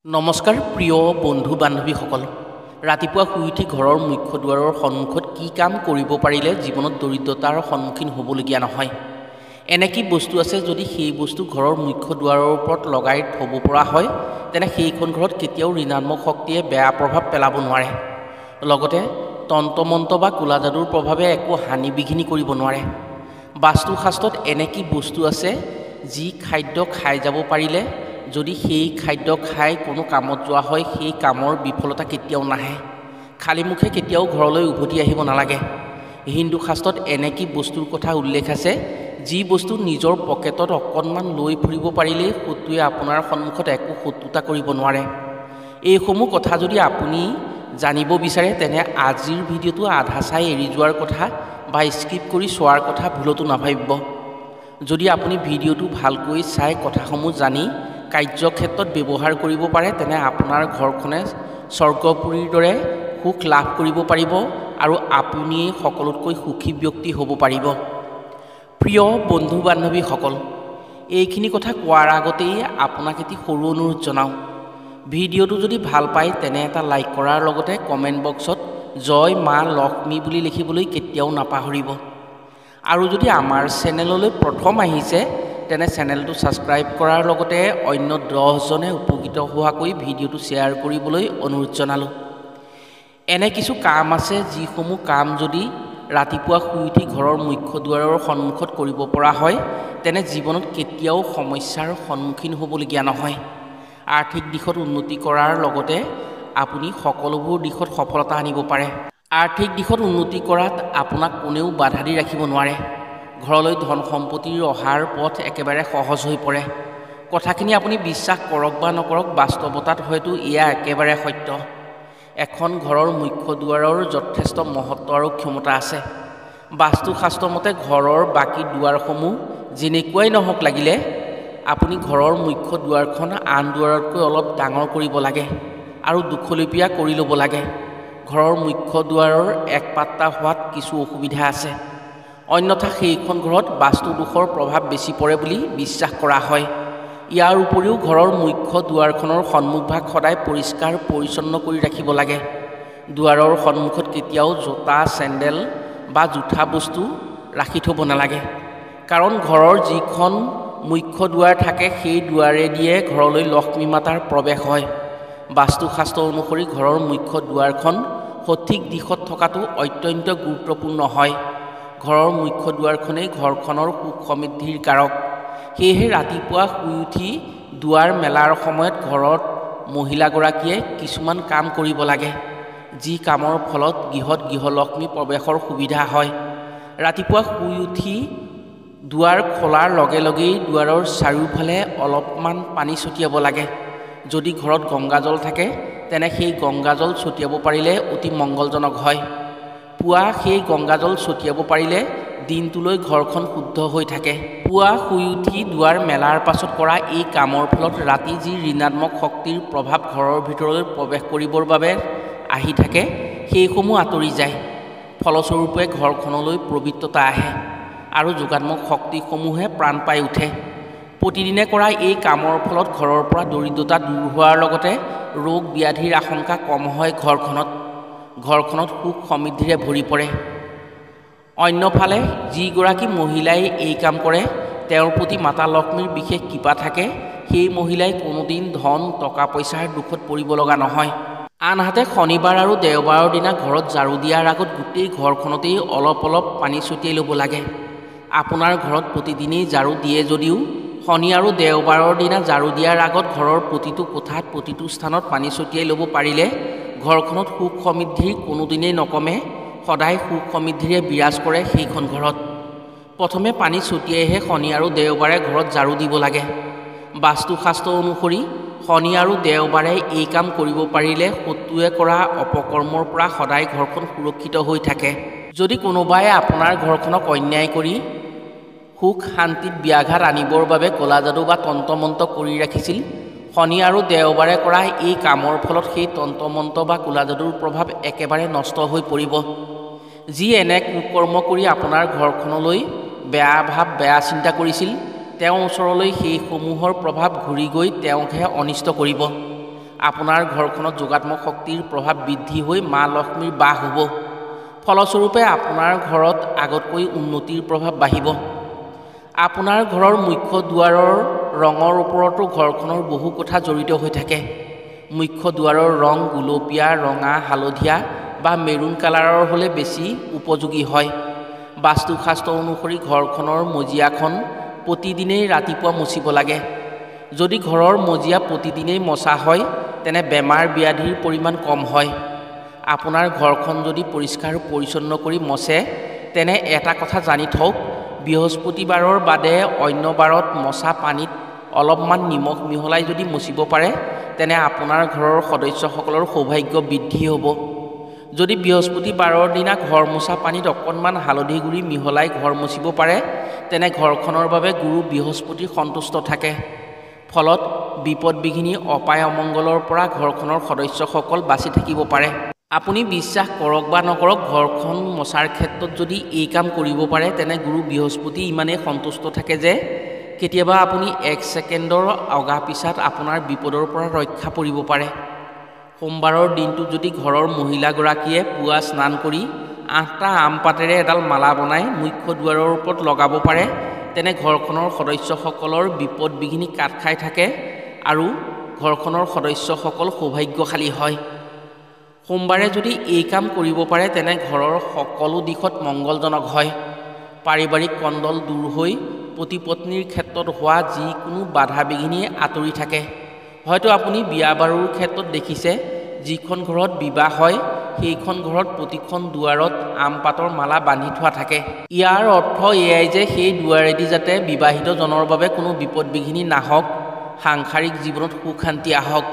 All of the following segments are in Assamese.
নমস্কাৰ প্ৰিয় বন্ধু বান্ধৱীসকল ৰাতিপুৱা শুই উঠি ঘৰৰ মুখ্য দুৱাৰৰ সন্মুখত কি কাম কৰিব পাৰিলে জীৱনত দৰিদ্ৰতাৰ সন্মুখীন হ'বলগীয়া নহয় এনে কি বস্তু আছে যদি সেই বস্তু ঘৰৰ মুখ্য দুৱাৰৰ ওপৰত লগাই থব পৰা হয় তেনে সেইখন ঘৰত কেতিয়াও ঋণাত্মক শক্তিয়ে বেয়া প্ৰভাৱ পেলাব নোৱাৰে লগতে তন্ত্ৰমন্ত্ৰ বা কোলা যাদুৰ প্ৰভাৱে একো হানি বিঘিনি কৰিব নোৱাৰে বাস্তুশাস্ত্ৰত এনে কি বস্তু আছে যি খাদ্য খাই যাব পাৰিলে যদি সেই খাদ্য খাই কোনো কামত যোৱা হয় সেই কামৰ বিফলতা কেতিয়াও নাহে খালি মুখে কেতিয়াও ঘৰলৈ উভতি আহিব নালাগে হিন্দু শাস্ত্ৰত এনে কি বস্তুৰ কথা উল্লেখ আছে যি বস্তু নিজৰ পকেটত অকণমান লৈ ফুৰিব পাৰিলে শত্ৰুৱে আপোনাৰ সন্মুখত একো শত্ৰুতা কৰিব নোৱাৰে এইসমূহ কথা যদি আপুনি জানিব বিচাৰে তেনে আজিৰ ভিডিঅ'টো আধা চাই এৰি যোৱাৰ কথা বা স্কিপ কৰি চোৱাৰ কথা ভুলতো নাভাবিব যদি আপুনি ভিডিঅ'টো ভালকৈ চাই কথাসমূহ জানি কাৰ্যক্ষেত্ৰত ব্যৱহাৰ কৰিব পাৰে তেনে আপোনাৰ ঘৰখনে স্বৰ্গপুৰীৰ দৰে সুখ লাভ কৰিব পাৰিব আৰু আপুনি সকলোতকৈ সুখী ব্যক্তি হ'ব পাৰিব প্ৰিয় বন্ধু বান্ধৱীসকল এইখিনি কথা কোৱাৰ আগতেই আপোনাক এটি সৰু অনুৰোধ জনাওঁ ভিডিঅ'টো যদি ভাল পায় তেনে এটা লাইক কৰাৰ লগতে কমেণ্ট বক্সত জয় মা লক্ষ্মী বুলি লিখিবলৈ কেতিয়াও নাপাহৰিব আৰু যদি আমাৰ চেনেললৈ প্ৰথম আহিছে তেনে চেনেলটো ছাবস্ক্ৰাইব কৰাৰ লগতে অন্য 10 জনে উপকৃত হোৱাকৈ ভিডিঅ'টো শ্বেয়াৰ কৰিবলৈ অনুৰোধ জনালোঁ এনে কিছু কাম আছে যিসমূহ কাম যদি ৰাতিপুৱা শুই উঠি ঘৰৰ মুখ্য দুৱাৰৰ সন্মুখত কৰিব পৰা হয় তেনে জীৱনত কেতিয়াও সমস্যাৰ সন্মুখীন হ'বলগীয়া নহয় আৰ্থিক দিশত উন্নতি কৰাৰ লগতে আপুনি সকলোবোৰ দিশত সফলতা আনিব পাৰে আৰ্থিক দিশত উন্নতি কৰাত আপোনাক কোনেও বাধা দি ৰাখিব নোৱাৰে ঘৰলৈ ধন সম্পত্তিৰ অহাৰ পথ একেবাৰে সহজ হৈ পৰে কথাখিনি আপুনি বিশ্বাস কৰক বা নকৰক বাস্তৱতাত হয়তো এয়া একেবাৰে সত্য এখন ঘৰৰ মুখ্য দুৱাৰৰ যথেষ্ট মহত্ব আৰু ক্ষমতা আছে বাস্তুশাস্ত্ৰ মতে ঘৰৰ বাকী দুৱাৰসমূহ যেনেকুৱাই নহওক লাগিলে আপুনি ঘৰৰ মুখ্য দুৱাৰখন আন দুৱাৰতকৈ অলপ ডাঙৰ কৰিব লাগে আৰু দুখলপীয়া কৰি ল'ব লাগে ঘৰৰ মুখ্য দুৱাৰৰ এক পাত্তা হোৱাত কিছু অসুবিধা আছে অন্যথা সেইখন ঘৰত বাস্তু দোষৰ প্ৰভাৱ বেছি পৰে বুলি বিশ্বাস কৰা হয় ইয়াৰ উপৰিও ঘৰৰ মুখ্য দুৱাৰখনৰ সন্মুখভাগ সদায় পৰিষ্কাৰ পৰিচ্ছন্ন কৰি ৰাখিব লাগে দুৱাৰৰ সন্মুখত কেতিয়াও জোতা চেণ্ডেল বা জোঠা বস্তু ৰাখি থ'ব নালাগে কাৰণ ঘৰৰ যিখন মুখ্য দুৱাৰ থাকে সেই দুৱাৰেদিয়ে ঘৰলৈ লক্ষ্মী মাতাৰ প্ৰৱেশ হয় বাস্তুশাস্ত্ৰ অনুসৰি ঘৰৰ মুখ্য দুৱাৰখন সঠিক দিশত থকাটো অত্যন্ত গুৰুত্বপূৰ্ণ হয় ঘৰৰ মুখ্য দুৱাৰখনেই ঘৰখনৰ সুখ সমৃদ্ধিৰ কাৰক সেয়েহে ৰাতিপুৱা শুই উঠি দুৱাৰ মেলাৰ সময়ত ঘৰত মহিলাগৰাকীয়ে কিছুমান কাম কৰিব লাগে যি কামৰ ফলত গৃহত গৃহলক্ষ্মী প্ৰৱেশৰ সুবিধা হয় ৰাতিপুৱা শুই উঠি দুৱাৰ খোলাৰ লগে লগেই দুৱাৰৰ চাৰিওফালে অলপমান পানী ছটিয়াব লাগে যদি ঘৰত গংগাজল থাকে তেনে সেই গংগাজল ছটিয়াব পাৰিলে অতি মংগলজনক হয় পুৱা সেই গংগাজল ছটিয়াব পাৰিলে দিনটোলৈ ঘৰখন শুদ্ধ হৈ থাকে পুৱা শুই উঠি দুৱাৰ মেলাৰ পাছত কৰা এই কামৰ ফলত ৰাতি যি ঋণাত্মক শক্তিৰ প্ৰভাৱ ঘৰৰ ভিতৰলৈ প্ৰৱেশ কৰিবৰ বাবে আহি থাকে সেইসমূহ আঁতৰি যায় ফলস্বৰূপে ঘৰখনলৈ পবিত্ৰতা আহে আৰু যোগাত্মক শক্তিসমূহে প্ৰাণ পাই উঠে প্ৰতিদিনে কৰা এই কামৰ ফলত ঘৰৰ পৰা দৰিদ্ৰতা দূৰ হোৱাৰ লগতে ৰোগ ব্যাধিৰ আশংকা কম হয় ঘৰখনত সুখ সমৃদ্ধিৰে ভৰি পৰে অন্যফালে যিগৰাকী মহিলাই এই কাম কৰে তেওঁৰ প্ৰতি মাতা লক্ষ্মীৰ বিশেষ কৃপা থাকে সেই মহিলাই কোনোদিন ধন টকা পইচাৰ দুখত পৰিব লগা নহয় আনহাতে শনিবাৰ আৰু দেওবাৰৰ দিনা ঘৰত ঝাৰু দিয়াৰ আগত গোটেই ঘৰখনতেই অলপ অলপ পানী ছটিয়াই ল'ব লাগে আপোনাৰ ঘৰত প্ৰতিদিনেই ঝাৰু দিয়ে যদিও শনি আৰু দেওবাৰৰ দিনা ঝাৰু দিয়াৰ আগত ঘৰৰ প্ৰতিটো কোঠাত প্ৰতিটো স্থানত পানী ছটিয়াই ল'ব পাৰিলে ঘৰখনত সুখ সমৃদ্ধিৰ কোনোদিনেই নকমে সদায় সুখ সমৃদ্ধিৰে বিৰাজ কৰে সেইখন ঘৰত প্ৰথমে পানী ছটিয়াইহে শনি আৰু দেওবাৰে ঘৰত ঝাৰু দিব লাগে বাস্তুশাস্ত্ৰ অনুসৰি শনি আৰু দেওবাৰে এই কাম কৰিব পাৰিলে শত্ৰুৱে কৰা অপকৰ্মৰ পৰা সদায় ঘৰখন সুৰক্ষিত হৈ থাকে যদি কোনোবাই আপোনাৰ ঘৰখনক অন্যায় কৰি সুখ শান্তিত ব্যাঘাত আনিবৰ বাবে কলা যাদু বা তন্ত্ৰমন্ত্ৰ কৰি ৰাখিছিল শনি আৰু দেওবাৰে কৰা এই কামৰ ফলত সেই তন্ত্ৰমন্ত্ৰ বা কোলা যাদুৰ প্ৰভাৱ একেবাৰে নষ্ট হৈ পৰিব যি এনে কুকৰ্ম কৰি আপোনাৰ ঘৰখনলৈ বেয়া ভাৱ বেয়া চিন্তা কৰিছিল তেওঁৰ ওচৰলৈ সেইসমূহৰ প্ৰভাৱ ঘূৰি গৈ তেওঁকহে অনিষ্ট কৰিব আপোনাৰ ঘৰখনত যোগাত্মক শক্তিৰ প্ৰভাৱ বৃদ্ধি হৈ মা লক্ষ্মীৰ বাস হ'ব। ফলস্বৰূপে আপোনাৰ ঘৰত আগতকৈ উন্নতিৰ প্ৰভাৱ বাঢ়িব। আপোনাৰ ঘৰৰ মুখ্য দুৱাৰৰ ৰঙৰ ওপৰতো ঘৰখনৰ বহু কথা জড়িত হৈ থাকে। মুখ্য দুৱাৰৰ ৰং গুলপীয়া, ৰঙা, হালধীয়া বা মেৰুণ কালাৰৰ হ'লে বেছি উপযোগী হয়। বাস্তুশাস্ত্ৰ অনুসৰি ঘৰখনৰ মজিয়াখন প্ৰতিদিনেই ৰাতিপুৱা মচিব লাগে। যদি ঘৰৰ মজিয়া প্ৰতিদিনেই মচা হয় তেনে বেমাৰ ব্যাধিৰ পৰিমাণ কম হয়। আপোনাৰ ঘৰখন যদি পৰিষ্কাৰ পৰিচ্ছন্ন কৰি মচে তেনে এটা কথা জানি থওক, বৃহস্পতিবাৰৰ বাদে অন্য বাৰত মচা পানীত অলপমান নিমখ মিহলাই যদি মচিব পাৰে তেনে আপোনাৰ ঘৰৰ সদস্যসকলৰ সৌভাগ্য বৃদ্ধি হ'ব। যদি বৃহস্পতিবাৰৰ দিনা ঘৰ মোচা পানীত অকণমান হালধি গুড়ি মিহলাই ঘৰ মচিব পাৰে তেনে ঘৰখনৰ বাবে গুৰু বৃহস্পতি সন্তুষ্ট থাকে। ফলত বিপদ বিঘিনি অপায় অমংগলৰ পৰা ঘৰখনৰ সদস্যসকল বাচি থাকিব পাৰে। আপুনি বিশ্বাস কৰক বা নকৰক, ঘৰখন মচাৰ ক্ষেত্ৰত যদি এই কাম কৰিব পাৰে তেনে গুৰু বৃহস্পতি ইমানেই সন্তুষ্ট থাকে যে কেতিয়াবা আপুনি 1 ছেকেণ্ডৰ অগা পিছাত আপোনাৰ বিপদৰ পৰা ৰক্ষা পৰিব পাৰে। সোমবাৰৰ দিনটোত যদি ঘৰৰ মহিলাগৰাকীয়ে পুৱা স্নান কৰি 8টা আম পাতেৰে এডাল মালা বনাই মুখ্য দুৱাৰৰ ওপৰত লগাব পাৰে তেনে ঘৰখনৰ সদস্যসকলৰ বিপদ বিঘিনি কাট খাই থাকে আৰু ঘৰখনৰ সদস্যসকল সৌভাগ্যশালী হয়। সোমবাৰে যদি এই কাম কৰিব পাৰে তেনে ঘৰৰ সকলো দিশত মংগলজনক হয়। পাৰিবাৰিক কণ্ডল দূৰ হৈ পতি পত্নীৰ ক্ষেত্ৰত হোৱা যিকোনো বাধা বিঘিনিয়ে আঁতৰি থাকে। হয়তো আপুনি বিয়া বাৰুৰ ক্ষেত্ৰত দেখিছে, যিখন ঘৰত বিবাহ হয় সেইখন ঘৰত প্ৰতিখন দুৱাৰত আম পাতৰ মালা বান্ধি থোৱা থাকে। ইয়াৰ অৰ্থ এয়াই যে সেই দুৱাৰেদি যাতে বিবাহিতজনৰ বাবে কোনো বিপদ বিঘিনি নাহক, সাংসাৰিক জীৱনত সুখ শান্তি আহক।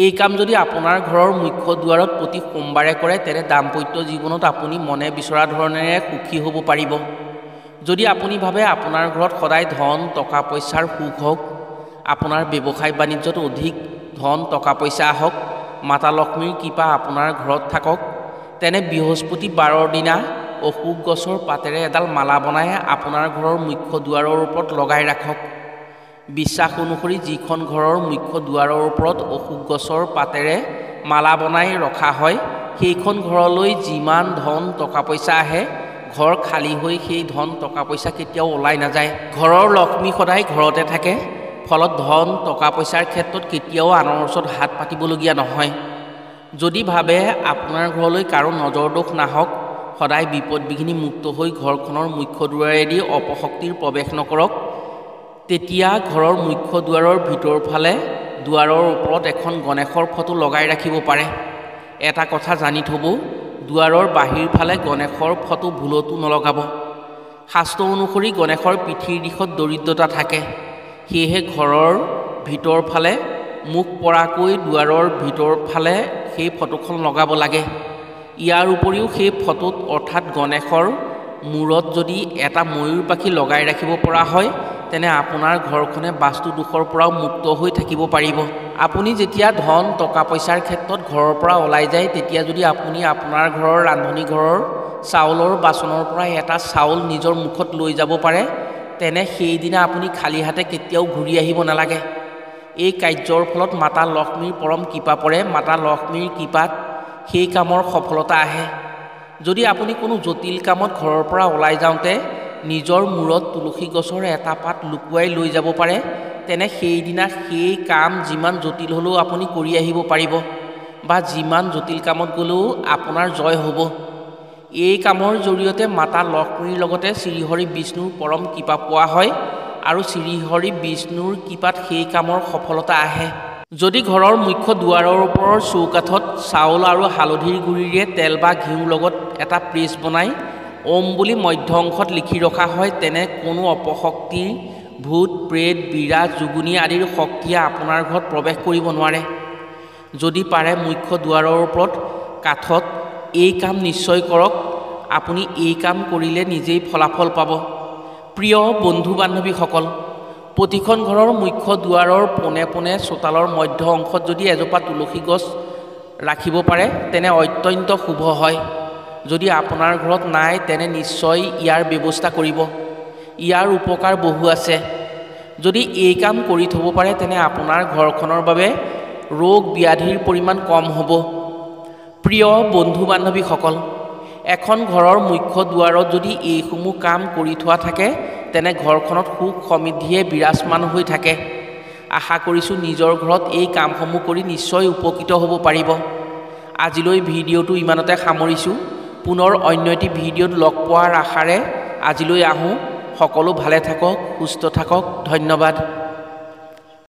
এই কাম যদি আপোনাৰ ঘৰৰ মুখ্য দুৱাৰত প্ৰতি সোমবাৰে কৰে তেনে দাম্পত্য জীৱনত আপুনি মনে বিচৰা ধৰণেৰে সুখী হ'ব পাৰিব। যদি আপুনি ভাবে আপোনাৰ ঘৰত সদায় ধন টকা পইচাৰ সুখ হওক, আপোনাৰ ব্যৱসায় বাণিজ্যত অধিক ধন টকা পইচা আহক, মাতা লক্ষ্মীৰ কৃপা আপোনাৰ ঘৰত থাকক, তেনে বৃহস্পতিবাৰৰ দিনা অশোক গছৰ পাতেৰে এডাল মালা বনাই আপোনাৰ ঘৰৰ মুখ্য দুৱাৰৰ ওপৰত লগাই ৰাখক। বিশ্বাস অনুসৰি যিখন ঘৰৰ মুখ্য দুৱাৰৰ ওপৰত অশোক গছৰ পাতেৰে মালা বনাই ৰখা হয় সেইখন ঘৰলৈ যিমান ধন টকা পইচা আহে ঘৰ খালী হৈ সেই ধন টকা পইচা কেতিয়াও ওলাই নাযায়। ঘৰৰ লক্ষ্মী সদায় ঘৰতে থাকে, ফলত ধন টকা পইচাৰ ক্ষেত্ৰত কেতিয়াও আনৰ ওচৰত হাত পাতিবলগীয়া নহয়। যদি ভাবে আপোনাৰ ঘৰলৈ কাৰো নজৰ দোষ নাহক, সদায় বিপদ বিঘিনি মুক্ত হৈ ঘৰখনৰ মুখ্য দুৱাৰেদি অপশক্তিৰ প্ৰৱেশ নকৰক, তেতিয়া ঘৰৰ মুখ্য দুৱাৰৰ ভিতৰ ফালে দুৱাৰৰ ওপৰত এখন গণেশৰ ফটো লগাই ৰাখিব পাৰে। এটা কথা জানি থ'ব, দুৱাৰৰ বাহিৰ ফালে গণেশৰ ফটো ভুলতো নলগাব। শাস্ত্ৰ অনুসৰি গণেশৰ পিঠিৰ দিশত দৰিদ্ৰতা থাকে, সেয়েহে ঘৰৰ ভিতৰ ফালে মুখ পৰাকৈ দুৱাৰৰ ভিতৰ ফালে সেই ফটোখন লগাব লাগে। ইয়াৰ উপৰিও সেই ফটোত অৰ্থাৎ গণেশৰ মূৰত যদি এটা ময়ূৰ পাখি লগাই ৰাখিব পৰা হয় তেনে আপোনাৰ ঘৰখনে বাস্তু দোষৰ পৰাও মুক্ত হৈ থাকিব পাৰিব। আপুনি যেতিয়া ধন টকা পইচাৰ ক্ষেত্ৰত ঘৰৰ পৰা ওলাই যায় তেতিয়া যদি আপুনি আপোনাৰ ঘৰৰ ৰান্ধনি ঘৰৰ চাউলৰ বাচনৰ পৰা এটা চাউল নিজৰ মুখত লৈ যাব পাৰে তেনে সেইদিনা আপুনি খালী হাতে কেতিয়াও ঘূৰি আহিব নালাগে। এই কাৰ্যৰ ফলত মাতা লক্ষ্মীৰ পৰম কৃপা পৰে। মাতা লক্ষ্মীৰ কৃপাত সেই কামৰ সফলতা আহে। যদি আপুনি কোনো জটিল কামত ঘৰৰ পৰা ওলাই যাওঁতে নিজৰ মূৰত তুলসী গছৰ এটা পাত লুকুৱাই লৈ যাব পাৰে তেনে সেইদিনা সেই কাম যিমান জটিল হ'লেও আপুনি কৰি আহিব পাৰিব বা যিমান জটিল কামত গ'লেও আপোনাৰ জয় হ'ব। এই কামৰ জৰিয়তে মাতা লক্ষ্মীৰ লগতে শ্ৰীহৰি বিষ্ণুৰ পৰম কৃপা পোৱা হয় আৰু শ্ৰীহৰি বিষ্ণুৰ কৃপাত সেই কামৰ সফলতা আহে। যদি ঘৰৰ মুখ্য দুৱাৰৰ ওপৰৰ চৌকাঠত চাউল আৰু হালধিৰ গুড়িৰে তেল বা ঘিউৰ লগত এটা প্ৰেছ বনাই ওম বুলি মধ্য অংশত লিখি ৰখা হয় তেনে কোনো অপশক্তিৰ ভূত প্ৰেত বিৰাট যোগুনী আদিৰ শক্তিয়ে আপোনাৰ ঘৰত প্ৰৱেশ কৰিব নোৱাৰে। যদি পাৰে মুখ্য দুৱাৰৰ ওপৰত কাঠত এই কাম নিশ্চয় কৰক। আপুনি এই কাম কৰিলে নিজেই ফলাফল পাব। প্ৰিয় বন্ধু বান্ধৱীসকল, প্ৰতিখন ঘৰৰ মুখ্য দুৱাৰৰ পোনে পোনে চোতালৰ মধ্য অংশত যদি এজোপা তুলসী গছ ৰাখিব পাৰে তেনে অত্যন্ত শুভ হয়। যদি আপোনাৰ ঘৰত নাই তেনে নিশ্চয় ইয়াৰ ব্যৱস্থা কৰিব। ইয়াৰ উপকাৰ বহু আছে। যদি এই কাম কৰি থ'ব পাৰে তেনে আপোনাৰ ঘৰখনৰ বাবে ৰোগ ব্যাধিৰ পৰিমাণ কম হ'ব। প্ৰিয় বন্ধু বান্ধৱীসকল, এখন ঘৰৰ মুখ্য দুৱাৰত যদি এইসমূহ কাম কৰি থোৱা থাকে তেনে ঘৰখনত সুখ সমৃদ্ধিয়ে বিৰাজমান হৈ থাকে। আশা কৰিছোঁ নিজৰ ঘৰত এই কামসমূহ কৰি নিশ্চয় উপকৃত হ'ব পাৰিব। আজিলৈ ভিডিঅ'টো ইমানতে সামৰিছোঁ। পুনৰ অন্য এটি ভিডিঅ'ত লগ পোৱাৰ আশাৰে আজিলৈ আহোঁ। সকলো ভালে থাকক, সুস্থ থাকক। ধন্যবাদ।